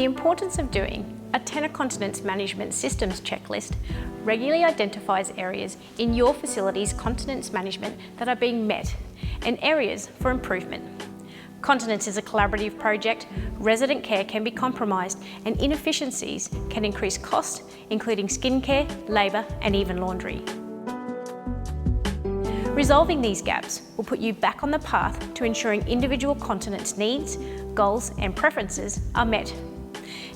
importance of doing a TENA Continence Management Systems Checklist regularly identifies areas in your facility's continence management that are being met and areas for improvement. Continence is a collaborative project, resident care can be compromised and inefficiencies can increase cost, including skincare, labour and even laundry. Resolving these gaps will put you back on the path to ensuring individual continence needs, goals and preferences are met.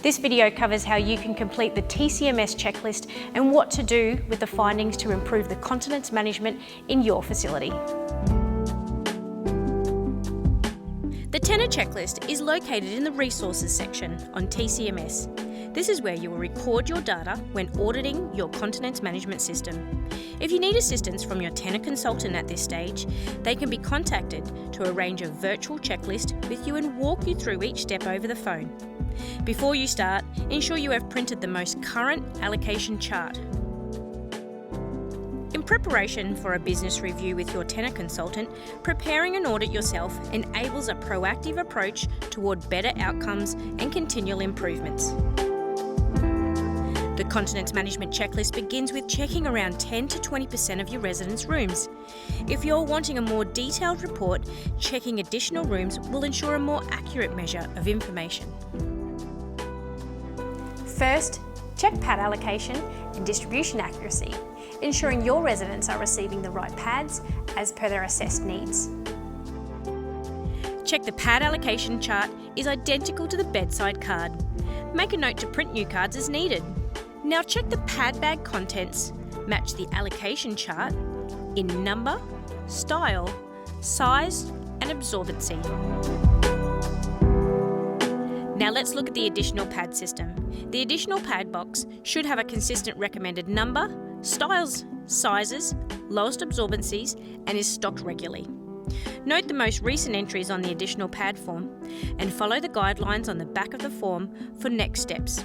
This video covers how you can complete the TCMS checklist and what to do with the findings to improve the continence management in your facility. The TENA checklist is located in the Resources section on TCMS. This is where you will record your data when auditing your continence management system. If you need assistance from your TENA consultant at this stage, they can be contacted to arrange a virtual checklist with you and walk you through each step over the phone. Before you start, ensure you have printed the most current allocation chart. In preparation for a business review with your TENA consultant, preparing an audit yourself enables a proactive approach toward better outcomes and continual improvements. The Continence Management Checklist begins with checking around 10 to 20% of your residents' rooms. If you're wanting a more detailed report, checking additional rooms will ensure a more accurate measure of information. First, check pad allocation and distribution accuracy, ensuring your residents are receiving the right pads as per their assessed needs. Check the pad allocation chart is identical to the bedside card. Make a note to print new cards as needed. Now check the pad bag contents match the allocation chart in number, style, size and absorbency. Now let's look at the additional pad system. The additional pad box should have a consistent recommended number, styles, sizes, lowest absorbencies and is stocked regularly. Note the most recent entries on the additional pad form and follow the guidelines on the back of the form for next steps.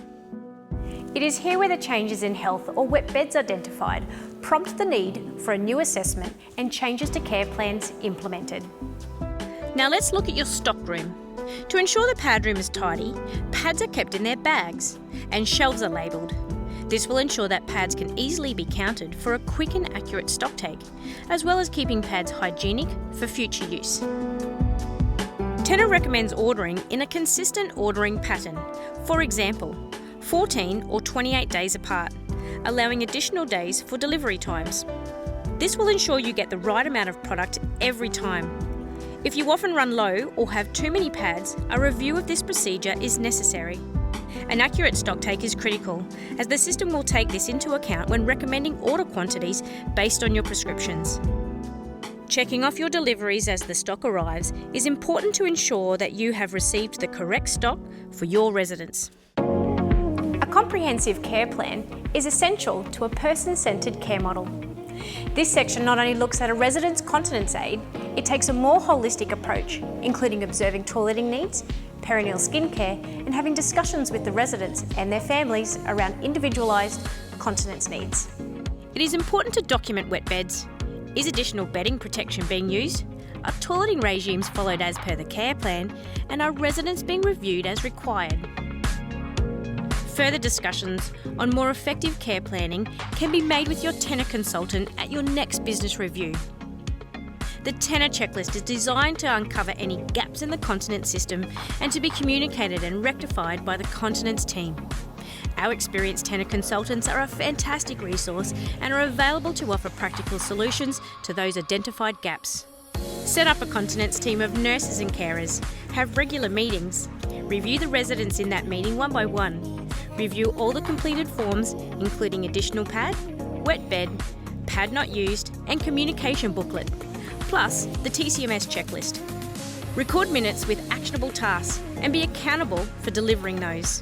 It is here where the changes in health or wet beds identified prompt the need for a new assessment and changes to care plans implemented. Now let's look at your stock room. To ensure the pad room is tidy, pads are kept in their bags and shelves are labelled. This will ensure that pads can easily be counted for a quick and accurate stock take, as well as keeping pads hygienic for future use. TENA recommends ordering in a consistent ordering pattern, for example, 14 or 28 days apart, allowing additional days for delivery times. This will ensure you get the right amount of product every time. If you often run low or have too many pads, a review of this procedure is necessary. An accurate stock take is critical, as the system will take this into account when recommending order quantities based on your prescriptions. Checking off your deliveries as the stock arrives is important to ensure that you have received the correct stock for your residents. A comprehensive care plan is essential to a person-centred care model. This section not only looks at a resident's continence aid, it takes a more holistic approach, including observing toileting needs, perineal skincare, and having discussions with the residents and their families around individualised continence needs. It is important to document wet beds. Is additional bedding protection being used? Are toileting regimes followed as per the care plan? And are residents being reviewed as required? Further discussions on more effective care planning can be made with your TENA consultant at your next business review. The TENA checklist is designed to uncover any gaps in the continence system and to be communicated and rectified by the continence team. Our experienced TENA consultants are a fantastic resource and are available to offer practical solutions to those identified gaps. Set up a continence team of nurses and carers, have regular meetings, review the residents in that meeting one by one, review all the completed forms including additional pad, wet bed, pad not used and communication booklet, plus the TCMS checklist. Record minutes with actionable tasks and be accountable for delivering those.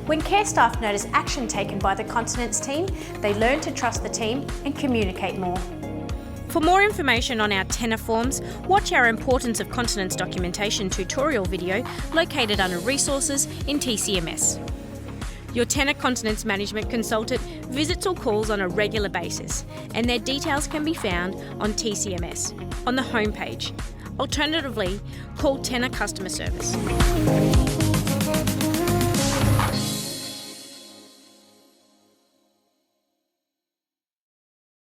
When care staff notice action taken by the continence team, they learn to trust the team and communicate more. For more information on our TENA forms, watch our Importance of Continence Documentation tutorial video located under Resources in TCMS. Your TENA Continence Management Consultant visits or calls on a regular basis, and their details can be found on TCMS on the homepage. Alternatively, call TENA Customer Service.